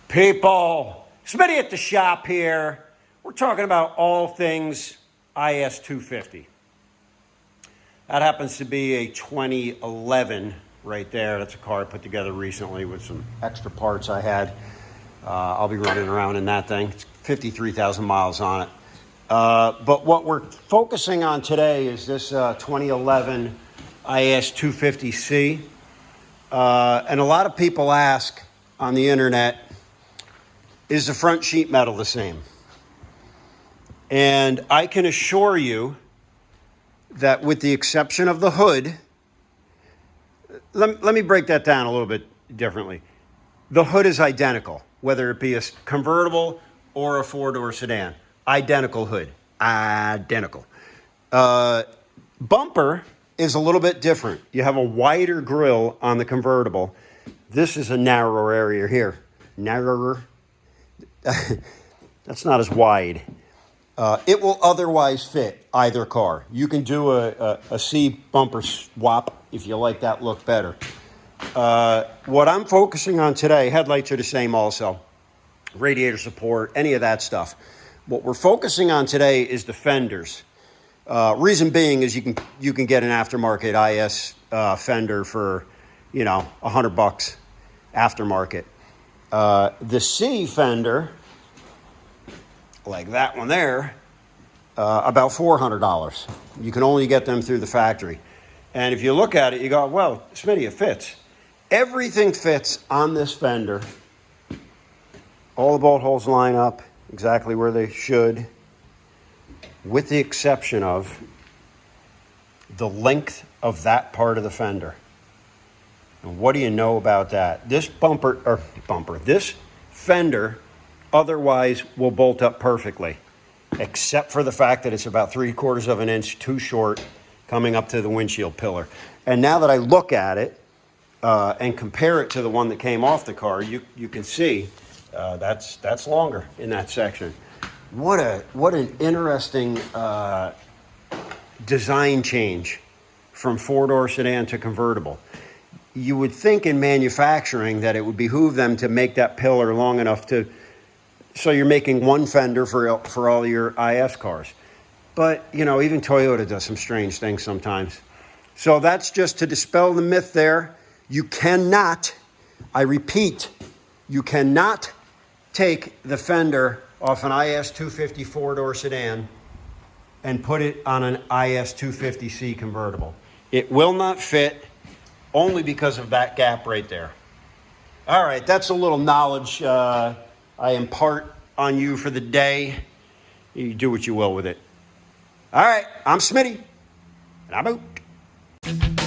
People, Smitty at the shop here. We're talking about all things is250. That happens to be a 2011 right there. That's a car I put together recently with some extra parts I had. I'll be running around in that thing. It's 53,000 miles on it. But what we're focusing on today is this 2011 is250C. And a lot of people ask on the internet, is the front sheet metal the same? And I can assure you that with the exception of the hood, let me break that down a little bit differently. The hood is identical, whether it be a convertible or a four-door sedan. Identical hood, identical. Bumper is a little bit different. You have a wider grille on the convertible. This is a narrower area here. Narrower. That's not as wide. It will otherwise fit either car. You can do a C bumper swap if you like that look better. What I'm focusing on today, headlights are the same also. Radiator support, any of that stuff. What we're focusing on today is the fenders. Reason being is you can get an aftermarket IS fender for, $100 aftermarket. The C fender, like that one there, about $400. You can only get them through the factory. And if you look at it, you go, well, Smitty, it fits. Everything fits on this fender. All the bolt holes line up exactly where they should, with the exception of the length of that part of the fender. And what do you know about that? This this fender otherwise will bolt up perfectly, except for the fact that it's about 3/4 of an inch too short coming up to the windshield pillar. And now that I look at it and compare it to the one that came off the car, you can see that's longer in that section. What an interesting design change from four-door sedan to convertible. You would think in manufacturing that it would behoove them to make that pillar long enough so you're making one fender for all your IS cars. But, even Toyota does some strange things sometimes. So that's just to dispel the myth there. You cannot, I repeat, you cannot take the fender off an is250 four-door sedan and put it on an is250C convertible. It will not fit only because of that gap right there. All right, that's a little knowledge I impart on you for the day. You do what you will with it. All right, I'm Smitty, and I'm out.